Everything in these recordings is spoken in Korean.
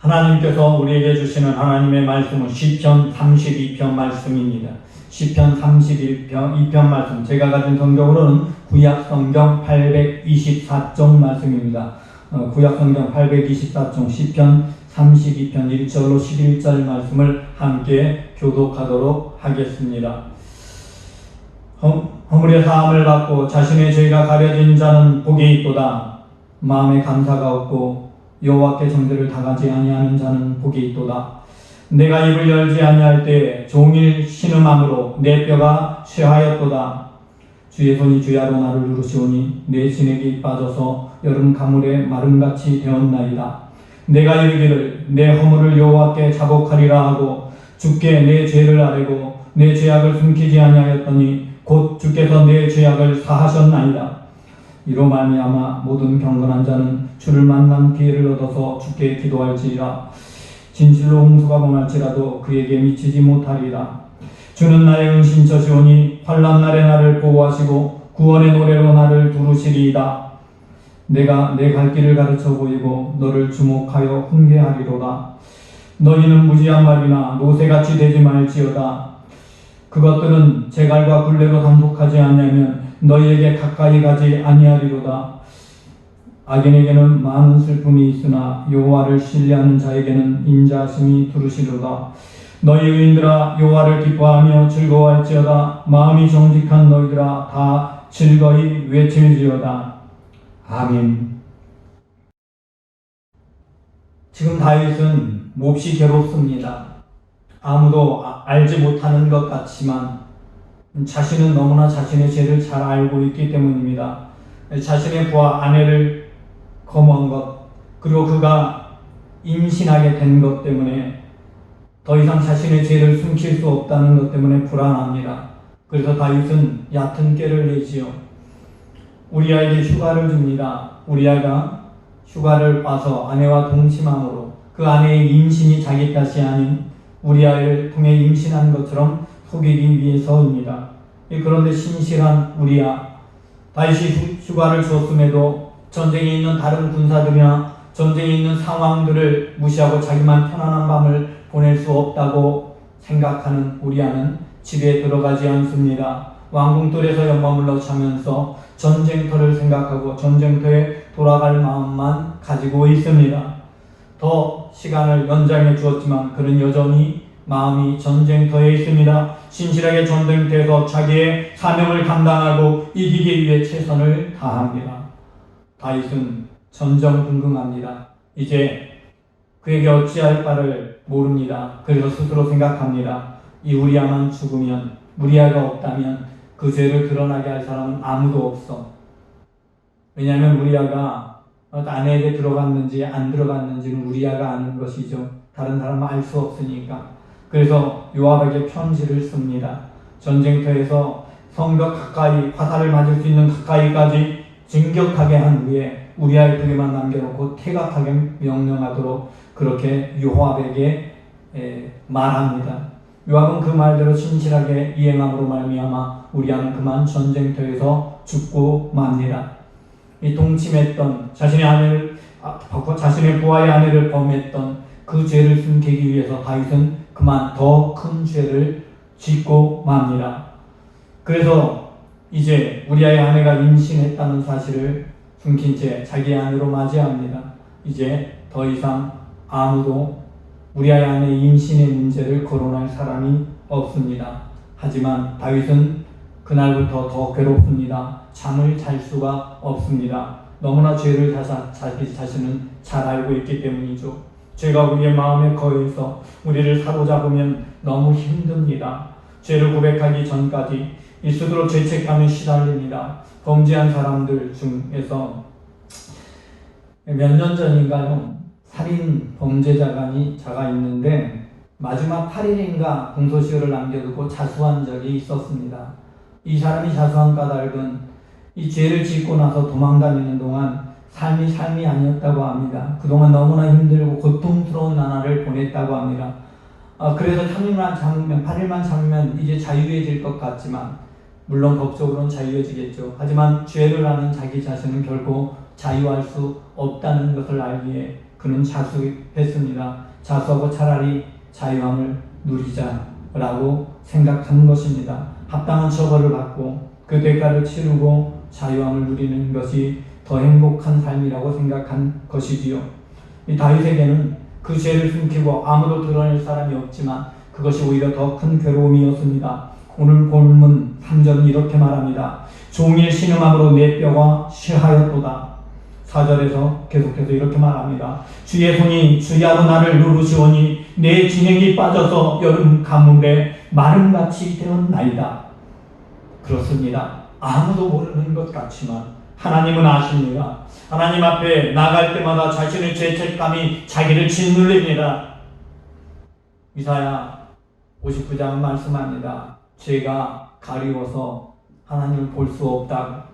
하나님께서 우리에게 주시는 하나님의 말씀은 시편 32편 말씀입니다. 시편 31편 말씀, 제가 가진 성경으로는 구약 성경 824쪽 말씀입니다. 구약 성경 824쪽 시편 32편 1절로 11절 말씀을 함께 교독하도록 하겠습니다. 허물의 사함을 받고 자신의 죄가 가려진 자는 복이 있도다. 마음에 감사가 없고 여호와께 정죄를 당하지 아니하는 자는 복이 있도다. 내가 입을 열지 아니할 때 종일 신음함으로 내 뼈가 쇠하였도다. 주의 손이 주야로 나를 누르시오니 내 진액이 빠져서 여름 가물에 마름같이 되었나이다. 내가 이르기를 내 허물을 여호와께 자복하리라 하고 주께 내 죄를 아뢰고 내 죄악을 숨기지 아니하였더니 곧 주께서 내 죄악을 사하셨나이다. 이로 말미암아 모든 경건한 자는 주를 만난 기회를 얻어서 주께 기도할지라. 진실로 홍수가 범할지라도 그에게 미치지 못하리라. 주는 나의 은신처시오니 환난 날에 나를 보호하시고 구원의 노래로 나를 두르시리이다. 내가 내 갈 길을 가르쳐 보이고 너를 주목하여 훈계하리로다. 너희는 무지한 말이나 노새같이 되지 말지어다. 그것들은 제갈과 굴레로 단속하지 아니하면 너희에게 가까이 가지 아니하리로다. 악인에게는 많은 슬픔이 있으나 여호와를 신뢰하는 자에게는 인자하심이 두루시로다. 너희 의인들아 여호와를 기뻐하며 즐거워할지어다. 마음이 정직한 너희들아 다 즐거이 외칠지어다. 아멘. 지금 다윗은 몹시 괴롭습니다. 아무도 알지 못하는 것 같지만 자신은 너무나 자신의 죄를 잘 알고 있기 때문입니다. 자신의 부하 아내를 거머한 것, 그리고 그가 임신하게 된 것 때문에 더 이상 자신의 죄를 숨길 수 없다는 것 때문에 불안합니다. 그래서 다윗은 얕은 꾀를 내지요. 우리아에게 휴가를 줍니다. 우리아가 휴가를 와서 아내와 동침함으로 그 아내의 임신이 자기 탓이 아닌 우리아를 통해 임신한 것처럼 속이기 위해서입니다. 그런데 신실한 우리아, 다윗이 휴가를 주었음에도 전쟁에 있는 다른 군사들이나 전쟁에 있는 상황들을 무시하고 자기만 편안한 밤을 보낼 수 없다고 생각하는 우리아는 집에 들어가지 않습니다. 왕궁뜰에서 연마물러 자면서 전쟁터를 생각하고 전쟁터에 돌아갈 마음만 가지고 있습니다. 더 시간을 연장해 주었지만 그는 여전히 마음이 전쟁터에 있습니다. 신실하게 전쟁터에서 자기의 사명을 감당하고 이기기 위해 최선을 다합니다. 다윗은 전전긍긍합니다. 이제 그에게 어찌할 바를 모릅니다. 그래서 스스로 생각합니다. 이 우리아만 죽으면, 우리아가 없다면 그 죄를 드러나게 할 사람은 아무도 없어. 왜냐하면 우리아가 아내에게 들어갔는지 안 들어갔는지는 우리아가 아는 것이죠. 다른 사람은 알 수 없으니까. 그래서 요압에게 편지를 씁니다. 전쟁터에서 성벽 가까이, 화살을 맞을 수 있는 가까이까지 진격하게 한 후에 우리아의 부대만 남겨놓고 퇴각하게 명령하도록 그렇게 요압에게 말합니다. 요압은 그 말대로 신실하게 이행함으로 말미암아 우리아는 그만 전쟁터에서 죽고 맙니다. 이 동침했던 자신의 부하의 아내를 범했던 그 죄를 숨기기 위해서 다윗은 그만 더 큰 죄를 짓고 맙니다. 그래서 이제 우리아의 아내가 임신했다는 사실을 숨긴 채 자기 아내로 맞이합니다. 이제 더 이상 아무도 우리아의 아내 임신의 문제를 거론할 사람이 없습니다. 하지만 다윗은 그날부터 더 괴롭습니다. 잠을 잘 수가 없습니다. 너무나 죄를 자기 자신은 잘 알고 있기 때문이죠. 죄가 우리의 마음에 거해서 우리를 사로잡으면 너무 힘듭니다. 죄를 고백하기 전까지 스스로 죄책감에 시달립니다. 범죄한 사람들 중에서 몇 년 전인가요? 살인 범죄자가 있는데 마지막 8일인가 공소시효를 남겨두고 자수한 적이 있었습니다. 이 사람이 자수한 까닭은 이 죄를 짓고 나서 도망다니는 동안 삶이 아니었다고 합니다. 그동안 너무나 힘들고 고통스러운 나날을 보냈다고 합니다. 그래서 8일만 참으면 이제 자유해질 것 같지만, 물론 법적으로는 자유해지겠죠. 하지만 죄를 하는 자기 자신은 결코 자유할 수 없다는 것을 알기에 그는 자수했습니다. 자수하고 차라리 자유함을 누리자라고 생각하는 것입니다. 합당한 처벌을 받고 그 대가를 치르고 자유함을 누리는 것이 더 행복한 삶이라고 생각한 것이지요. 이 다윗에게는 그 죄를 숨기고 아무도 드러낼 사람이 없지만 그것이 오히려 더 큰 괴로움이었습니다. 오늘 본문 3절은 이렇게 말합니다. 종일 신음함으로 내 뼈가 쉬하였도다. 4절에서 계속해서 이렇게 말합니다. 주의 손이 주야로 나를 누르시오니 내 진액이 빠져서 여름 가물에 마름같이 되었나이다. 그렇습니다. 아무도 모르는 것 같지만 하나님은 아십니다. 하나님 앞에 나갈 때마다 자신의 죄책감이 자기를 짓눌립니다. 이사야 59장 말씀합니다. 죄가 가리워서 하나님을 볼 수 없다고.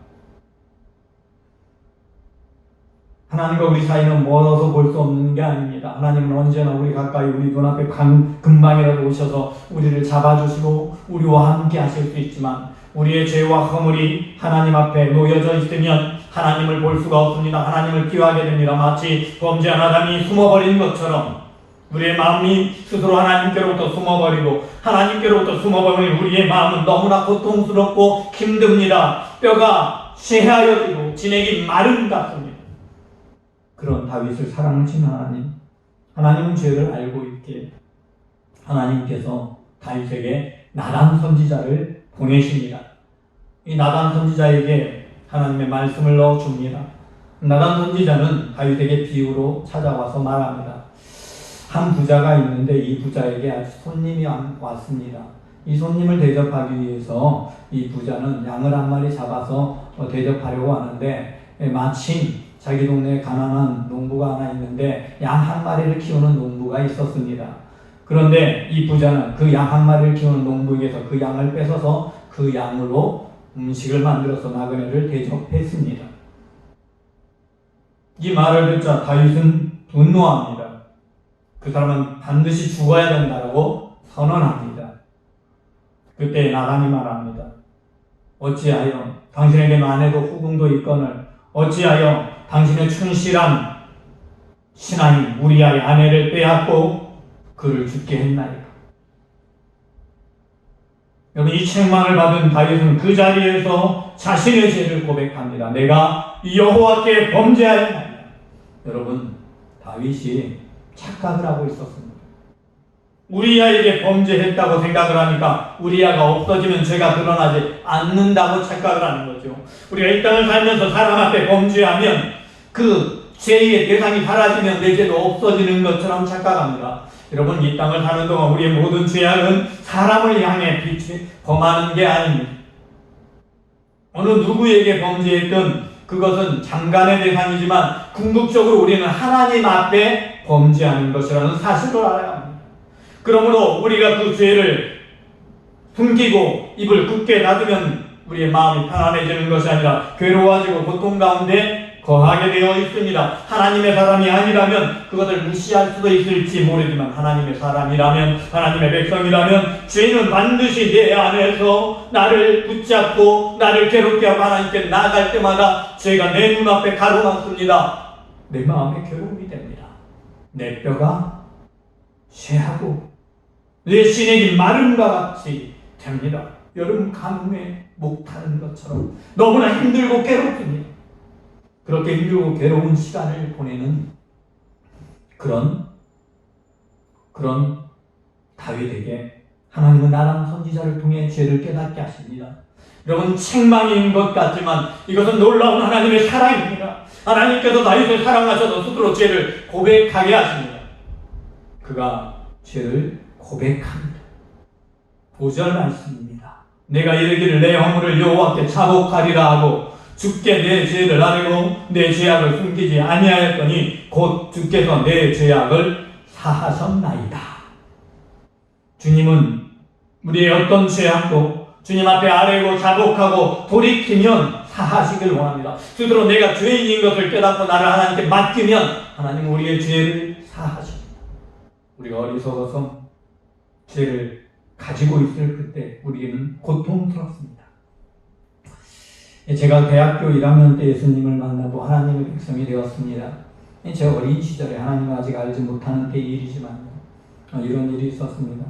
하나님과 우리 사이는 멀어서 볼 수 없는 게 아닙니다. 하나님은 언제나 우리 가까이 우리 눈앞에 금방이라도 오셔서 우리를 잡아주시고 우리와 함께 하실 수 있지만 우리의 죄와 허물이 하나님 앞에 놓여져 있으면 하나님을 볼 수가 없습니다. 하나님을 피하게 됩니다. 마치 범죄한 아담이 숨어버린 것처럼 우리의 마음이 스스로 하나님께로부터 숨어버리고 하나님께로부터 숨어버린 우리의 마음은 너무나 고통스럽고 힘듭니다. 뼈가 쇠하여지고 진액이 마름 같습니다. 그런 다윗을 사랑하시는 하나님은 죄를 알고 있기에 하나님께서 다윗에게 나단 선지자를 보내십니다. 이 나단 선지자에게 하나님의 말씀을 넣어줍니다. 나단 선지자는 다윗에게 비유로 찾아와서 말합니다. 한 부자가 있는데 이 부자에게 아주 손님이 왔습니다. 이 손님을 대접하기 위해서 이 부자는 양을 한 마리 잡아서 대접하려고 하는데 마침 자기 동네에 가난한 농부가 하나 있는데 양 한 마리를 키우는 농부가 있었습니다. 그런데 이 부자는 그 양 한 마리를 키우는 농부에게서 그 양을 뺏어서 그 양으로 음식을 만들어서 나그네를 대접했습니다. 이 말을 듣자 다윗은 분노합니다. 그 사람은 반드시 죽어야 된다고 선언합니다. 그때 나단이 말합니다. 어찌하여 당신에게는 아내도 후궁도 있거늘 어찌하여 당신의 충실한 신하인 우리아의 아내를 빼앗고 그를 죽게 했나이까. 여러분, 이 책망을 받은 다윗은 그 자리에서 자신의 죄를 고백합니다. 내가 여호와께 범죄하였나이다. 여러분, 다윗이 착각을 하고 있었습니다. 우리아에게 범죄했다고 생각을 하니까 우리아가 없어지면 죄가 드러나지 않는다고 착각을 하는 거죠. 우리가 이 땅을 살면서 사람 앞에 범죄하면 그 죄의 대상이 사라지면 내 죄도 없어지는 것처럼 착각합니다. 여러분, 이 땅을 사는 동안 우리의 모든 죄악은 사람을 향해 범하는 게 아닙니다. 어느 누구에게 범죄했든 그것은 장관의 대상이지만 궁극적으로 우리는 하나님 앞에 범죄하는 것이라는 사실을 알아야 합니다. 그러므로 우리가 그 죄를 숨기고 입을 굳게 닫으면 우리의 마음이 편안해지는 것이 아니라 괴로워지고 고통 가운데 거하게 되어 있습니다. 하나님의 사람이 아니라면 그것을 무시할 수도 있을지 모르지만 하나님의 사람이라면, 하나님의 백성이라면 죄는 반드시 내 안에서 나를 붙잡고 나를 괴롭게 하고 하나님께 나아갈 때마다 죄가 내 눈앞에 가로막습니다. 내 마음에 괴로움이 됩니다. 내 뼈가 쇠하고 내 신액이 마름과 같이 됩니다. 여름 가뭄에 목 타는 것처럼 너무나 힘들고 괴롭습니다. 그렇게 힘들고 괴로운 시간을 보내는 그런 다윗에게 하나님은 나단 선지자를 통해 죄를 깨닫게 하십니다. 여러분, 책망인 것 같지만 이것은 놀라운 하나님의 사랑입니다. 하나님께서 다윗을 사랑하셔서 스스로 죄를 고백하게 하십니다. 그가 죄를 고백합니다. 5절 말씀입니다. 내가 이르기를 내 허물을 여호와께 자복하리라 하고 주께 내 죄를 아뢰고 내 죄악을 숨기지 아니하였더니 곧 주께서 내 죄악을 사하셨나이다. 주님은 우리의 어떤 죄악도 주님 앞에 아뢰고 자복하고 돌이키면 사하시길 원합니다. 스스로 내가 죄인인 것을 깨닫고 나를 하나님께 맡기면 하나님은 우리의 죄를 사하십니다. 우리가 어리석어서 죄를 가지고 있을 그때 우리에게는 고통스럽습니다. 제가 대학교 1학년 때 예수님을 만나고 하나님의 백성이 되었습니다. 제 어린 시절에 하나님을 아직 알지 못하는 때의 일이지만 이런 일이 있었습니다.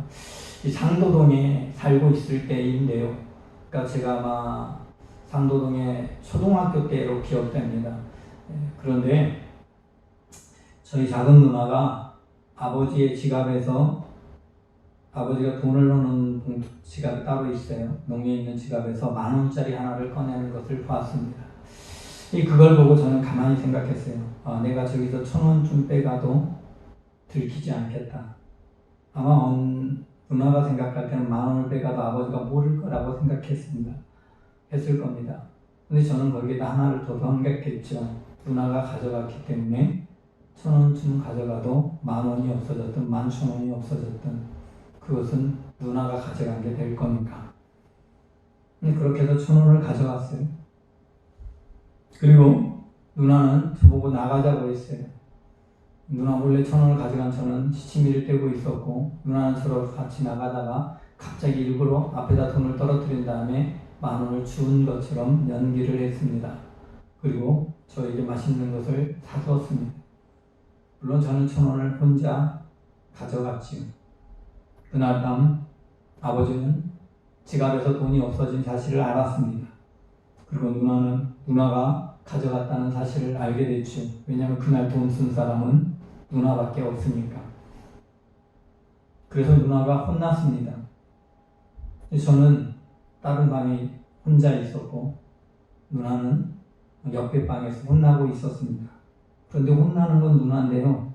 이 상도동에 살고 있을 때인데요. 그러니까 제가 아마 상도동에 초등학교 때로 기억됩니다. 그런데 저희 작은 누나가 아버지의 지갑에서, 아버지가 돈을 넣는 봉투 지갑이 따로 있어요. 농에 있는 지갑에서 10,000원짜리 하나를 꺼내는 것을 보았습니다. 그걸 보고 저는 가만히 생각했어요. 내가 저기서 1,000원쯤 빼가도 들키지 않겠다. 아마 누나가 생각할 때는 10,000원을 빼가도 아버지가 모를 거라고 했을 겁니다. 근데 저는 거기에다 하나를 더 생각했죠. 누나가 가져갔기 때문에 1,000원쯤 가져가도 10,000원이 없어졌든 11,000원이 없어졌든 그것은 누나가 가져간 게 될 거니까. 그렇게 해서 1,000원을 가져갔어요. 그리고 누나는 저보고 나가자고 했어요. 누나 몰래 1,000원을 가져간 저는 시치미를 떼고 있었고, 누나는 저랑 같이 나가다가 갑자기 일부러 앞에다 돈을 떨어뜨린 다음에 10,000원을 주운 것처럼 연기를 했습니다. 그리고 저에게 맛있는 것을 사주었습니다. 물론 저는 1,000원을 혼자 가져갔지요. 그날 밤 아버지는 지갑에서 돈이 없어진 사실을 알았습니다. 그리고 누나가 가져갔다는 사실을 알게 됐죠. 왜냐하면 그날 돈 쓴 사람은 누나밖에 없으니까. 그래서 누나가 혼났습니다. 저는 다른 방에 혼자 있었고 누나는 옆에 방에서 혼나고 있었습니다. 그런데 혼나는 건 누나인데요,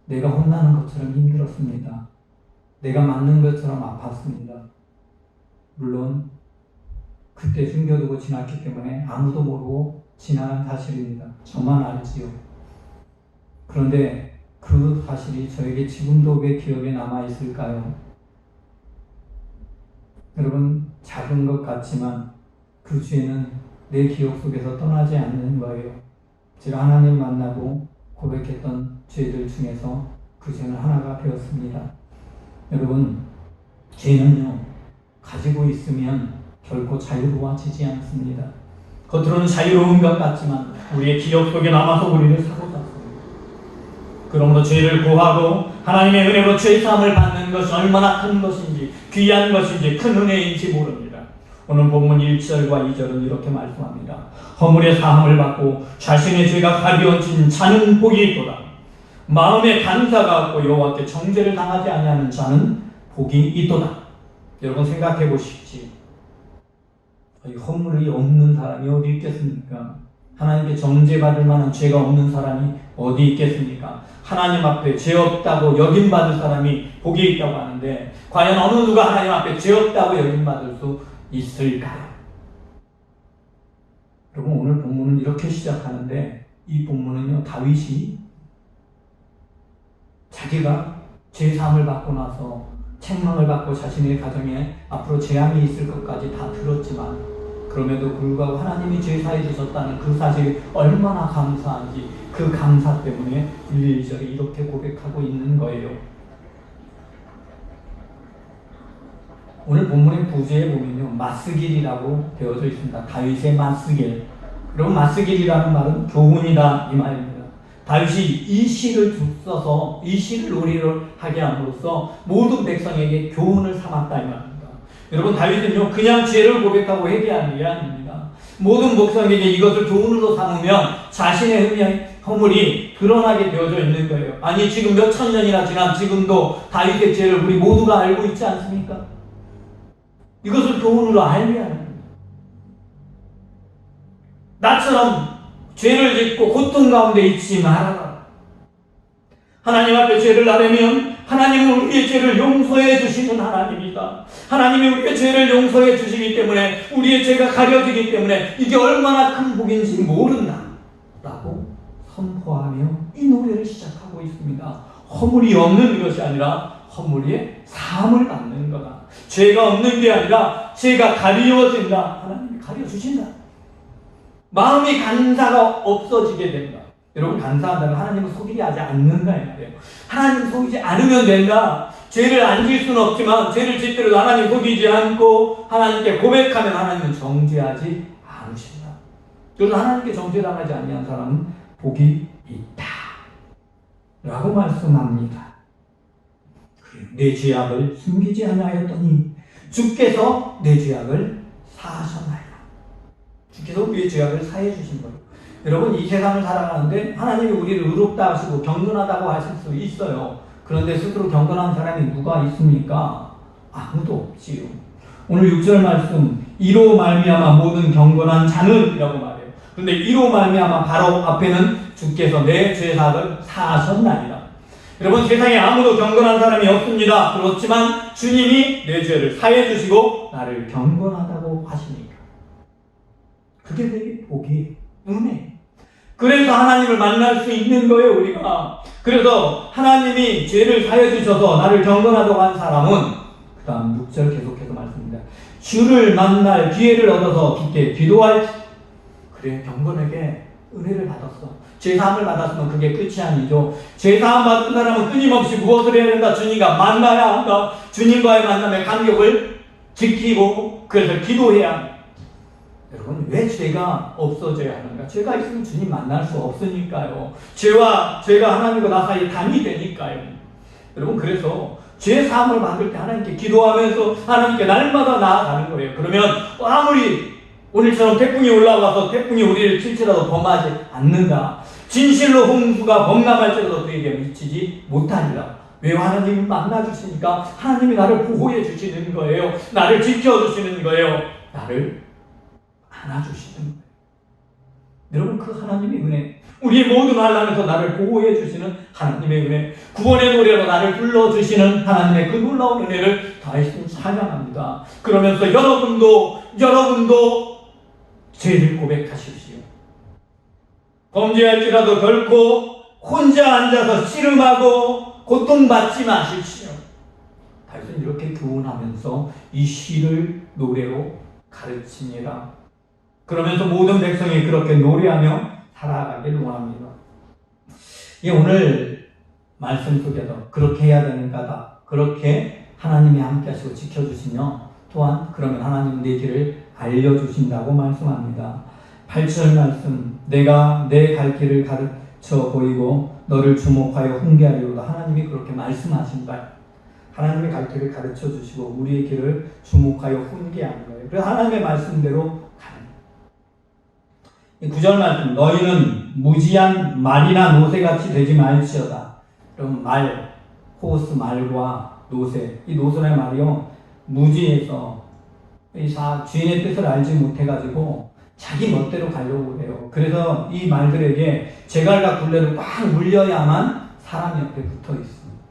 내가 혼나는 것처럼 힘들었습니다. 내가 맞는 것처럼 아팠습니다. 물론 그때 숨겨두고 지났기 때문에 아무도 모르고 지나간 사실입니다. 저만 알지요. 그런데 그 사실이 저에게 지금도 왜 기억에 남아있을까요? 여러분, 작은 것 같지만 그 죄는 내 기억 속에서 떠나지 않는 거예요. 제가 하나님 만나고 고백했던 죄들 중에서 그 죄는 하나가 되었습니다. 여러분, 죄는요, 가지고 있으면 결코 자유로워지지 않습니다. 겉으로는 자유로운 것 같지만 우리의 기억 속에 남아서 우리를 사로잡습니다. 그러므로 죄를 구하고 하나님의 은혜로 죄사함을 받는 것이 얼마나 큰 것인지, 귀한 것인지, 큰 은혜인지 모릅니다. 오늘 본문 1절과 2절은 이렇게 말씀합니다. 허물의 사함을 받고 자신의 죄가 가려진 자는 복이 있도다. 마음에 간사가 없고 여호와께 정죄를 당하지 아니하는 자는 복이 있도다. 여러분 생각해 보십시오. 허물이 없는 사람이 어디 있겠습니까? 하나님께 정죄받을 만한 죄가 없는 사람이 어디 있겠습니까? 하나님 앞에 죄 없다고 여김받을 사람이 복이 있다고 하는데 과연 어느 누가 하나님 앞에 죄 없다고 여김받을 수 있을까요? 여러분, 오늘 본문은 이렇게 시작하는데 이 본문은요, 다윗이 자기가 죄사함을 받고 나서 책망을 받고 자신의 가정에 앞으로 재앙이 있을 것까지 다 들었지만 그럼에도 불구하고 하나님이 죄사해 주셨다는 그 사실이 얼마나 감사한지 그 감사 때문에 1, 2절에 이렇게 고백하고 있는 거예요. 오늘 본문의 부제에 보면요, 마스길이라고 되어져 있습니다. 다윗의 마스길. 여러분, 마스길이라는 말은 교훈이다 이 말입니다. 다윗이 이 시를 써서 이 시를 논의를 하게 함으로써 모든 백성에게 교훈을 삼았다 이 말입니다. 여러분, 다윗은요 그냥 죄를 고백하고 회개하는 게 아닙니다. 모든 백성에게 이것을 교훈으로 삼으면 자신의 허물이 드러나게 되어져 있는 거예요. 아니, 지금 몇 천 년이나 지난 지금도 다윗의 죄를 우리 모두가 알고 있지 않습니까? 이것을 교훈으로 알려야 합니다. 나처럼 죄를 짓고 고통 가운데 있지 말아라. 하나님 앞에 죄를 나르면 하나님은 우리의 죄를 용서해 주시는 하나님이다. 하나님이 우리의 죄를 용서해 주시기 때문에 우리의 죄가 가려지기 때문에 이게 얼마나 큰 복인지 모른다 라고 선포하며 이 노래를 시작하고 있습니다. 허물이 없는 것이 아니라 허물의 사함을 받는 거다. 죄가 없는 게 아니라 죄가 가려진다. 하나님이 가려주신다. 마음이 간사가 없어지게 된다. 여러분, 간사한다면 하나님을 속이지 않는다 이 말이에요. 하나님 속이지 않으면 된다. 죄를 안 질 수는 없지만 죄를 짓더라도 하나님 속이지 않고 하나님께 고백하면 하나님은 정죄하지 않으신다. 그래서 하나님께 정죄당하지 아니한 사람은 복이 있다. 라고 말씀합니다. 내 죄악을 숨기지 아니하였더니 주께서 내 죄악을 사하셨나이다. 주께서 우리의 죄악을 사해 주신 거예요. 여러분, 이 세상을 살아가는데 하나님이 우리를 의롭다 하시고 경건하다고 하실 수 있어요. 그런데 스스로 경건한 사람이 누가 있습니까? 아무도 없지요. 오늘 6절 말씀, 이로 말미암아 모든 경건한 자는 이라고 말해요. 그런데 이로 말미암아 바로 앞에는 주께서 내 죄사를 사하셨나이다. 여러분, 세상에 아무도 경건한 사람이 없습니다. 그렇지만 주님이 내 죄를 사해 주시고 나를 경건하다고 하시니까 그게 되게 복이 은혜. 그래서 하나님을 만날 수 있는 거예요, 우리가. 그래서 하나님이 죄를 사해 주셔서 나를 경건하다고 한 사람은 그 다음 6절 계속해서 말씀입니다. 주를 만날 기회를 얻어서 주께 기도할. 그래, 경건에게 은혜를 받았어. 죄사함을 받았으면 그게 끝이 아니죠. 죄사함 받은 사람은 끊임없이 무엇을 해야 된다? 주님과 만나야 한다. 주님과의 만남의 간격을 지키고 그래서 기도해야 한다. 여러분, 왜 죄가 없어져야 하는가? 죄가 있으면 주님 만날 수 없으니까요. 죄가 하나님과 나 사이에 담이 되니까요. 여러분, 그래서 죄 사함을 받을 때 하나님께 기도하면서 하나님께 날마다 나아가는 거예요. 그러면 아무리 오늘처럼 태풍이 올라와서 태풍이 우리를 칠지라도 범하지 않는다. 진실로 홍수가 범람할지라도 그에게 미치지 못하리라. 왜? 하나님이 만나주시니까 하나님이 나를 보호해 주시는 거예요. 나를 지켜주시는 거예요. 나를 안아주시는 거예요. 여러분, 그 하나님의 은혜, 우리의 모든 환난에서 나를 보호해 주시는 하나님의 은혜, 구원의 노래로 나를 불러주시는 하나님의 그 놀라운 은혜를 다시 찬양합니다. 그러면서 여러분도 죄를 고백하십시오. 범죄할지라도 결코 혼자 앉아서 씨름하고 고통받지 마십시오. 다윗은 이렇게 교훈하면서 이 시를 노래로 가르칩니다. 그러면서 모든 백성이 그렇게 노래하며 살아가길 원합니다. 오늘 말씀 속에서 그렇게 해야 되는 까다. 그렇게 하나님이 함께 하시고 지켜주시며 또한 그러면 하나님은 내 길을 알려주신다고 말씀합니다. 8절 말씀, 내가 내 갈 길을 가르쳐 보이고 너를 주목하여 훈계하리로다. 하나님이 그렇게 말씀하신 바예요. 하나님의 갈 길을 가르쳐 주시고 우리의 길을 주목하여 훈계하는 거예요. 그래서 하나님의 말씀대로 가는 거예요. 9절 말씀, 너희는 무지한 말이나 노새같이 되지 말지어다. 그럼 말, 호스 말과 노새, 이 노새의 말이요, 무지해서 주인의 뜻을 알지 못해가지고 자기 멋대로 가려고 해요. 그래서 이 말들에게 제갈과 굴레를 꽉 물려야만 사람 옆에 붙어 있습니다.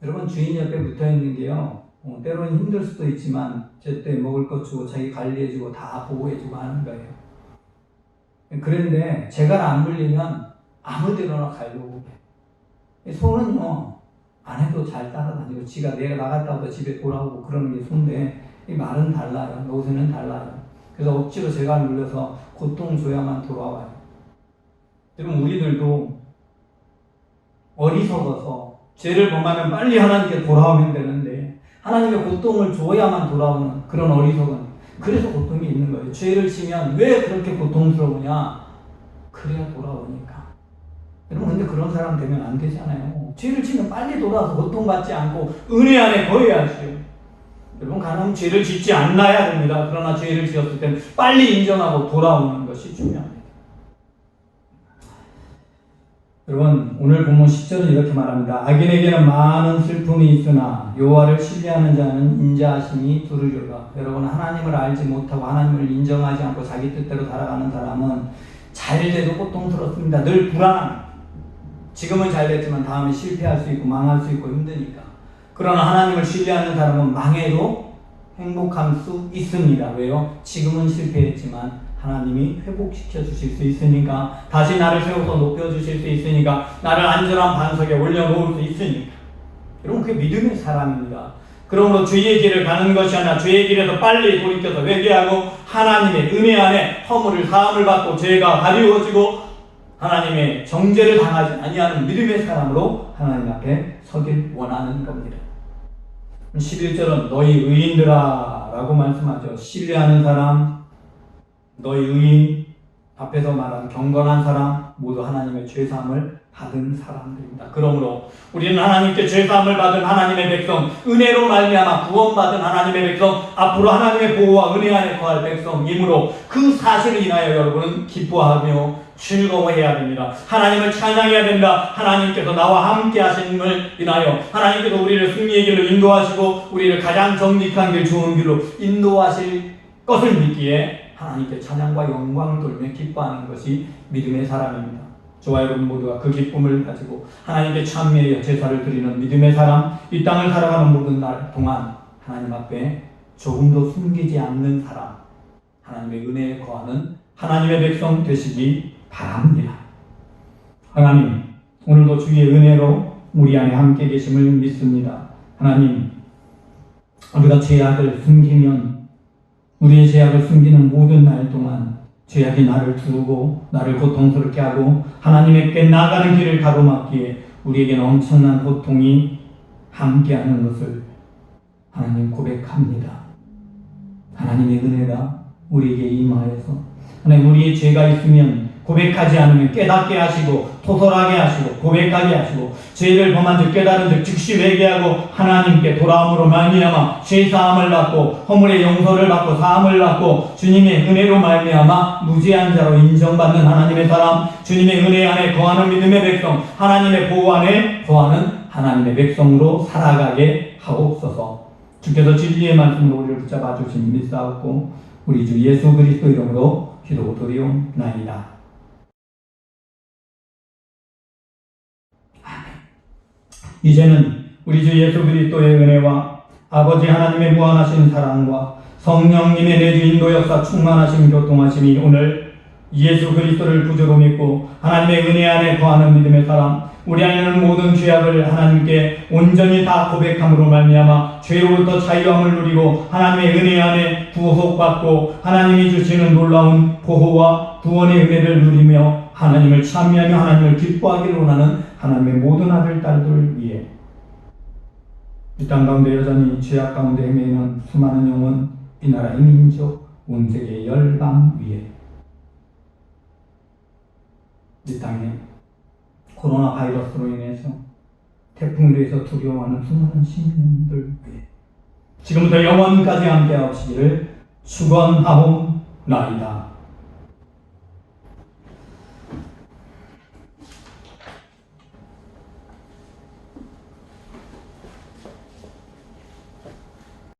여러분, 주인 옆에 붙어 있는 게요, 때로는 힘들 수도 있지만 제때 먹을 것 주고 자기 관리해주고 다 보호해주고 하는 거예요. 그런데 제갈 안 물리면 아무데나 가려고 해. 소는요, 안 해도 잘 따라다니고 지가 내가 나갔다 오다 집에 돌아오고 그러는 게 소인데 이 말은 달라요. 노새는 달라요. 그래서 억지로 제가 눌려서 고통 줘야만 돌아와요. 여러분, 우리들도 어리석어서 죄를 범하면 빨리 하나님께 돌아오면 되는데 하나님의 고통을 줘야만 돌아오는 그런 어리석은, 그래서 고통이 있는 거예요. 죄를 지면 왜 그렇게 고통스러우냐? 그래야 돌아오니까. 여러분, 근데 그런 사람 되면 안 되잖아요. 죄를 지면 빨리 돌아와서 고통받지 않고 은혜 안에 거해야죠. 여러분, 가능하면 죄를 짓지 않아야 됩니다. 그러나 죄를 지었을 때는 빨리 인정하고 돌아오는 것이 중요합니다. 여러분, 오늘 본문 10절은 이렇게 말합니다. 악인에게는 많은 슬픔이 있으나 여호와를 신뢰하는 자는 인자하심이 두르리로다. 여러분, 하나님을 알지 못하고 하나님을 인정하지 않고 자기 뜻대로 살아가는 사람은 잘 돼도 고통스럽습니다. 늘 불안합니다. 지금은 잘 됐지만 다음에 실패할 수 있고 망할 수 있고 힘드니까. 그러나 하나님을 신뢰하는 사람은 망해도 행복할 수 있습니다. 왜요? 지금은 실패했지만 하나님이 회복시켜 주실 수 있으니까, 다시 나를 세워서 높여 주실 수 있으니까, 나를 안전한 반석에 올려놓을 수 있으니까. 여러분, 그게 믿음의 사람입니다. 그러므로 주의 길을 가는 것이 아니라 주의 길에서 빨리 돌이켜서 회개하고 하나님의 은혜 안에 허물을 사함을 받고 죄가 가리워지고 하나님의 정죄를 당하지 아니하는 믿음의 사람으로 하나님 앞에 서길 원하는 겁니다. 11절은 너희 의인들아 라고 말씀하죠. 신뢰하는 사람, 너희 의인, 앞에서 말한 경건한 사람 모두 하나님의 죄사함을 받은 사람들입니다. 그러므로 우리는 하나님께 죄사함을 받은 하나님의 백성, 은혜로 말미암아 구원받은 하나님의 백성, 앞으로 하나님의 보호와 은혜 안에 거할 백성이므로 그 사실을 인하여 여러분은 기뻐하며 즐거워해야 됩니다. 하나님을 찬양해야 됩니다. 하나님께서 나와 함께 하심을 인하여 하나님께서 우리를 승리의 길로 인도하시고 우리를 가장 정직한 길, 좋은 길로 인도하실 것을 믿기에 하나님께 찬양과 영광을 돌며 기뻐하는 것이 믿음의 사람입니다. 저와 여러분 모두가 그 기쁨을 가지고 하나님께 찬미하여 제사를 드리는 믿음의 사람, 이 땅을 살아가는 모든 날 동안 하나님 앞에 조금도 숨기지 않는 사람, 하나님의 은혜에 거하는 하나님의 백성 되시기 바랍니다. 하나님, 오늘도 주의 은혜로 우리 안에 함께 계심을 믿습니다. 하나님, 우리가 죄악을 숨기면 우리의 죄악을 숨기는 모든 날 동안 죄악이 나를 두르고 나를 고통스럽게 하고 하나님께 나가는 길을 가로막기에 우리에게는 엄청난 고통이 함께하는 것을 하나님 고백합니다. 하나님의 은혜가 우리에게 임하여서 하나님 우리의 죄가 있으면 고백하지 않으면 깨닫게 하시고 토설하게 하시고 고백하게 하시고 죄를 범한 즉 깨달은 즉 즉시 회개하고 하나님께 돌아옴으로 말미암아 죄사함을 받고 허물의 용서를 받고 사함을 받고 주님의 은혜로 말미암아 무죄한 자로 인정받는 하나님의 사람, 주님의 은혜 안에 거하는 믿음의 백성, 하나님의 보호 안에 거하는 하나님의 백성으로 살아가게 하옵소서. 주께서 진리의 말씀으로 우리를 붙잡아 주신 믿사옵고 우리 주 예수 그리스도 이름으로 기도드리옵나이다. 이제는 우리 주 예수 그리스도의 은혜와 아버지 하나님의 무한하신 사랑과 성령님의 내주 인도 역사 충만하심 교통하심이 오늘 예수 그리스도를 구주로 믿고 하나님의 은혜 안에 거하는 믿음의 사람, 우리 안에는 모든 죄악을 하나님께 온전히 다 고백함으로 말미암아 죄로부터 자유함을 누리고 하나님의 은혜 안에 구속받고 하나님이 주시는 놀라운 보호와 구원의 은혜를 누리며 하나님을 찬미하며 하나님을 기뻐하기를 원하는 하나님의 모든 아들, 딸들을 위해 이 땅 가운데 여전히 죄악 가운데 헤매이는 수많은 영혼, 이 나라의 민족, 온 세계의 열방 위에 이 땅에 코로나 바이러스로 인해서 태풍으로 인해서 두려워하는 수많은 시민들 위해 지금부터 영원까지 함께 하시기를 축원하옵나이다.